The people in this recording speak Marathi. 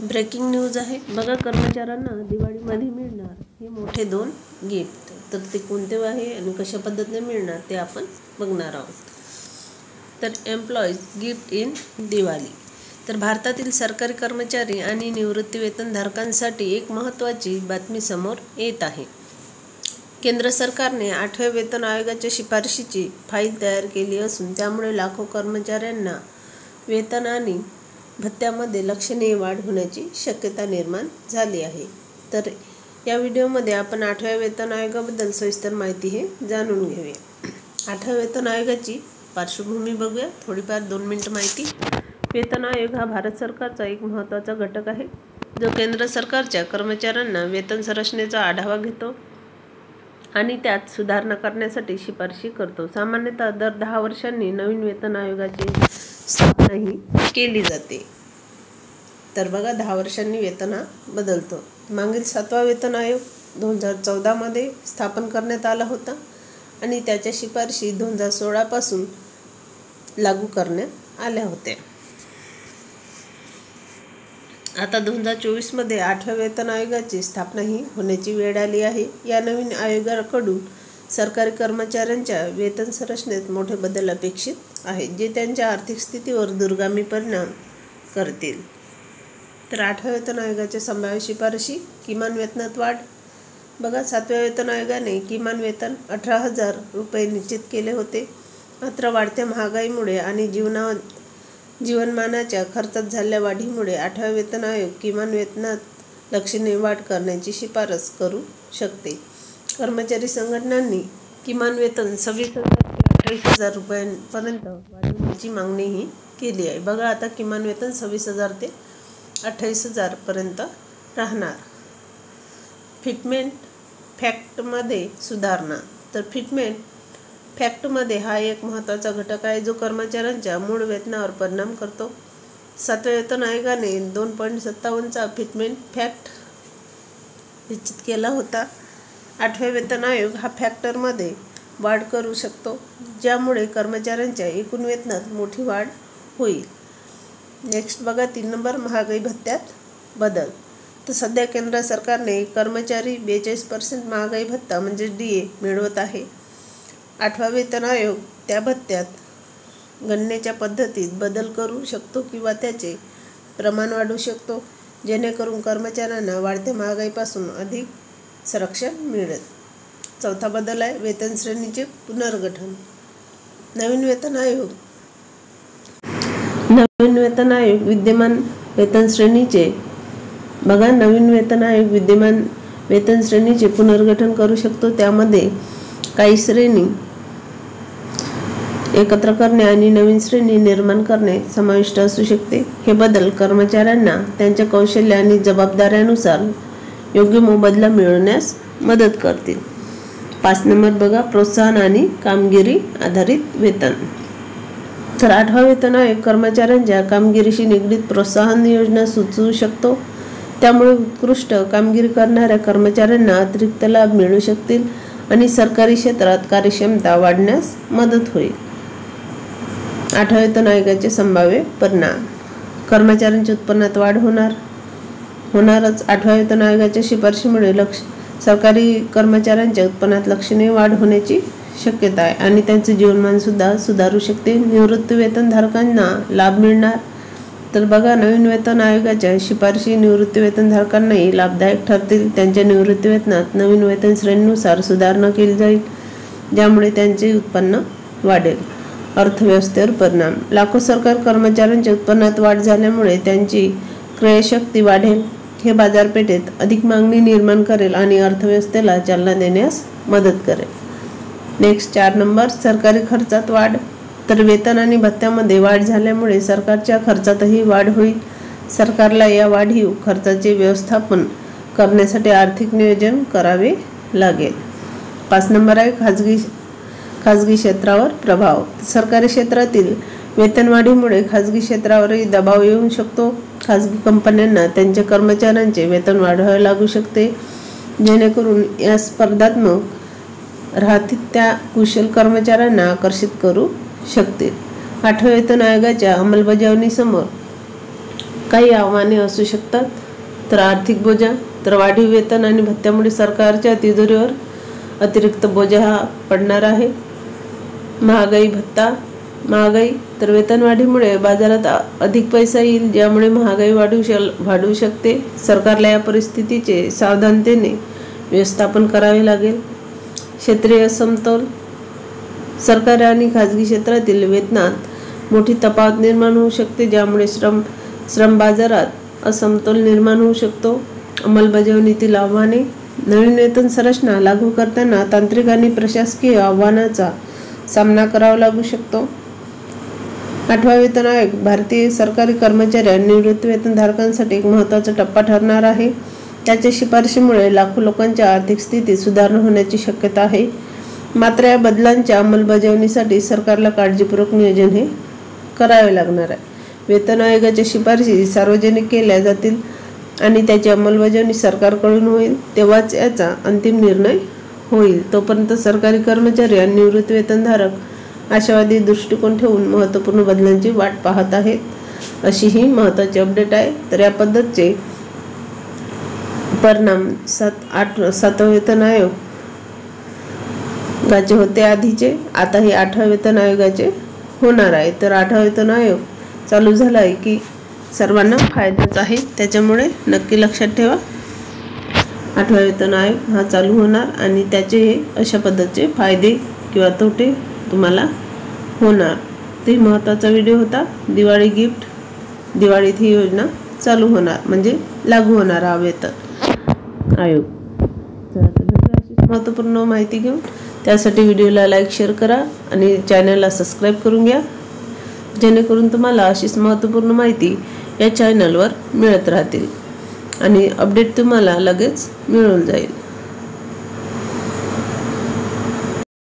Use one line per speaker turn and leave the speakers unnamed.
ब्रेकिंग न्यूज आहे बघा. कर्मचाऱ्यांना दिवाळीमध्ये मिळणार हे मोठे 2 गिफ्ट. तर ते कोणते आहे आणि कशा पद्धतीने मिळणार ते आपण बघणार आहोत. तर एम्प्लॉईज गिफ्ट इन दिवाळी. तर भारतातील सरकारी कर्मचारी आणि निवृत्तीवेतनधारकांसाठी एक महत्त्वाची बातमी समोर येत आहे. केंद्र सरकारने 8व्या वेतन आयोगाच्या शिफारशीची फाईल तयार केली असून त्यामुळे लाखो कर्मचाऱ्यांना वेतन आणि भत्त्यामध्ये लक्षणीय वाढ होण्याची शक्यता निर्माण झाली आहे. तर या व्हिडिओमध्ये आपण 8व्या वेतन आयोगाबद्दल सविस्तर माहिती हे जाणून घेऊया. 8व्या वेतन आयोगाची पार्श्वभूमी बघूया. थोडीफार 2 मिनिट माहिती. वेतन आयोग हा भारत सरकारचा एक महत्त्वाचा घटक आहे जो केंद्र सरकारच्या कर्मचाऱ्यांना वेतन संरचनेचा आढावा घेतो आणि त्यात सुधारणा करण्यासाठी शिफारशी करतो. सामान्यतः दर 10 वर्षांनी नवीन वेतन आयोगाची स्थापनाही केली जाते. तर बघा 10 वर्षांनी वेतन हा बदलतो. मागील 7वा वेतन आयोग 2014 मध्ये स्थापन करण्यात आला होता आणि त्याच्या शिफारशी 2016 पासून लागू करण्यात आल्या होत्या. आता 2024 मध्ये 8व्या वेतन आयोगाची स्थापना ही होण्याची वेळ आली आहे. या नवीन आयोगाकडून सरकारी कर्मचाऱ्यांच्या वेतन संरचनेत मोठे बदल अपेक्षित आहेत जे त्यांच्या आर्थिक स्थितीवर दूरगामी परिणाम करतील. तर 8व्या वेतन आयोगाच्या संभाव्य शिफारशी. किमान वेतनात वाढ. बघा 7व्या वेतन आयोगाने किमान वेतन 18,000 रुपये निश्चित केले होते. मात्र वाढत्या महागाईमुळे आणि जीवनमानाच्या खर्चात झालेल्या वाढीमुळे 8व्या वेतन आयोग किमान वेतनात लक्षणीय वाढ करण्याची शिफारस करू शकते. कर्मचारी संघटनांनी किमान वेतन 26,000 ते 28,000 रुपयांपर्यंत वाढवण्याची मागणीही केली आहे. बघा आता किमान वेतन 26,000 ते 28,000 पर्यंत राहणार. फिटमेंट फॅक्टमध्ये सुधारणा. तर फिटमेंट फॅक्टमध्ये हा एक महत्त्वाचा घटक आहे जो कर्मचाऱ्यांच्या मूळ वेतनावर परिणाम करतो. 7व्या वेतन आयोगाने 2.57 चा फिटमेंट फॅक्ट निश्चित केला होता. 8व्या वेतन आयोग हा फॅक्टरमध्ये वाढ करू शकतो ज्यामुळे कर्मचाऱ्यांच्या एकूण वेतनात मोठी वाढ होईल. नेक्स्ट बघा 3 नंबर महागाई भत्त्यात बदल. तर सध्या केंद्र सरकारने कर्मचारी 42% महागाई भत्ता म्हणजे DA मिळवत आहे. 8वा वेतन आयोग त्या भत्त्यात गणनेच्या पद्धतीत बदल करू शकतो किंवा त्याचे प्रमाण वाढवू शकतो जेणेकरून कर्मचाऱ्यांना वाढत्या महागाईपासून अधिक संरक्षण मिळेल. 4था बदल आहे वेतन श्रेणीचे पुनर्गठन. नवीन वेतन आयोग विद्यमान वेतन श्रेणीचे बघा नवीन वेतन आयोग विद्यमान वेतन श्रेणीचे पुनर्गठन करू शकतो. त्यामध्ये काही श्रेणी एकत्र करणे आणि नवीन श्रेणी निर्माण करणे समाविष्ट असू शकते. हे बदल कर्मचाऱ्यांना त्यांच्या कौशल्य आणि जबाबदाऱ्यानुसार योग्य मोबदला मिळवण्यास मदत करतील. 5 नंबर बघा प्रोत्साहन आणि कामगिरी आधारित वेतन. तर 8वा वेतन आयोग कर्मचाऱ्यांच्या कामगिरीशी निगडीत प्रोत्साहन योजना सुचवू शकतो. त्यामुळे उत्कृष्ट कामगिरी करणाऱ्या कर्मचाऱ्यांना अतिरिक्त लाभ मिळू शकतील आणि सरकारी क्षेत्रात कार्यक्षमता वाढण्यास मदत होईल. 8व्या वेतन आयोगाचे संभाव्य परिणाम. कर्मचाऱ्यांच्या उत्पन्नात वाढ होणारच. 8व्या वेतन आयोगाच्या शिफारशीमुळे सरकारी कर्मचाऱ्यांच्या उत्पन्नात लक्षणीय वाढ होण्याची शक्यता आहे आणि त्यांचे जीवनमान सुद्धा सुधारू शकते. निवृत्ती वेतनधारकांना लाभ मिळणार. तर बघा नवीन वेतन आयोगाच्या शिफारशी निवृत्ती वेतनधारकांनाही लाभदायक ठरतील. त्यांच्या निवृत्ती वेतनात नवीन वेतन श्रेणीनुसार सुधारणा केली जाईल ज्यामुळे त्यांचे उत्पन्न वाढेल. अर्थव्यवस्थेवर परिणाम. लाखो सरकारी कर्मचाऱ्यांच्या उत्पन्नात वाढ झाल्यामुळे त्यांची क्रयशक्ती वाढेल. हे बाजारपेठेत अधिक मागणी निर्माण करेल आणि अर्थव्यवस्थेला चालना देण्यास मदत करेल. नेक्स्ट 4 नंबर सरकारी खर्चात वाढ. तर वेतन आणि भत्त्यामध्ये वाढ झाल्यामुळे सरकारच्या खर्चातही वाढ होईल. सरकारला या वाढीव खर्चाचे व्यवस्थापन करण्यासाठी आर्थिक नियोजन करावे लागेल. 5 नंबर आहे खाजगी क्षेत्रावर प्रभाव. सरकारी क्षेत्रातील वेतनवाढीमुळे खाजगी क्षेत्रावरही दबाव येऊ शकतो. खाजगी कंपन्यांना त्यांच्या कर्मचाऱ्यांचे वेतन वाढवावे लागू शकते जेणेकरून या स्पर्धात्मक राहतील त्या कुशल कर्मचाऱ्यांना आकर्षित करू शकतील. 8व्या वेतन आयोगाच्या अंमलबजावणीसमोर काही आव्हाने असू शकतात, तर आर्थिक बोजा, तर वाढीव वेतन आणि भत्त्यामुळे सरकारच्या तिजोरीवर अतिरिक्त बोजा हा पडणार आहे. महागाई भत्ता, महागाई, तर वेतनवाढीमुळे बाजारात अधिक पैसा येईल, ज्यामुळे महागाई वाढू शकते. सरकारला या परिस्थितीचे सावधानतेने व्यवस्थापन करावे लागेल. क्षेत्रीय समतोल, सरकारी आणि खाजगी क्षेत्रातील वेतनात मोठी तफावत निर्माण होऊ शकते, ज्यामुळे श्रम बाजारात असमतोल निर्माण होऊ शकतो. अंमलबजावणीतील आव्हाने, नवीन वेतन संरचना लागू करताना तांत्रिक आणि प्रशासकीय आव्हानाचा सामना करावा लागू शकतो. 8वा वेतन आयोग भारतीय सरकारी कर्मचारी आणि निवृत्त वेतनधारकांसाठी एक महत्त्वाचा टप्पा ठरणार आहे. त्याच्या शिफारशीमुळे लाखो लोकांच्या आर्थिक स्थितीत सुधारणा होण्याची शक्यता आहे. मात्र या बदलांच्या अंमलबजावणीसाठी सरकारला काळजीपूर्वक नियोजन हे करावे लागणार आहे. वेतन आयोगाच्या शिफारशी सार्वजनिक केल्या जातील आणि त्याची अंमलबजावणी सरकारकडून होईल, तेव्हाच याचा अंतिम निर्णय होईल. तोपर्यंत सरकारी कर्मचारी आणि निवृत्त वेतनधारक आशावादी दृष्टिकोन ठेवून महत्त्वपूर्ण बदलांची वाट पाहत आहेत. अशी ही महत्त्वाची अपडेट आहे. तर या पद्धतीचे परिणाम 7वा वेतन आयोगाचे होते आधीचे, आता हे 8व्या वेतन आयोगाचे होणार आहे. तर 8वा वेतन आयोग चालू झाला आहे की सर्वांना फायदाच आहे, त्याच्यामुळे नक्की लक्षात ठेवा. 8वा वेतन आयोग हा चालू होणार आणि त्याचे हे अशा पद्धतीचे फायदे किंवा तोटे तुम्हाला होणार. ते महत्त्वाचा व्हिडिओ होता. दिवाळी गिफ्ट, दिवाळीत ही योजना चालू होणार म्हणजे लागू होणार हा वेतन आयोग. चला तर भेटूया अशीच महत्त्वपूर्ण माहिती घेऊन. त्यासाठी व्हिडिओला लाईक, शेअर करा आणि चॅनलला सबस्क्राईब करून घ्या, जेणेकरून तुम्हाला अशीच महत्त्वपूर्ण माहिती या चॅनलवर मिळत राहतील आणि अपडेट तुम्हाला लगेच मिळून जाईल.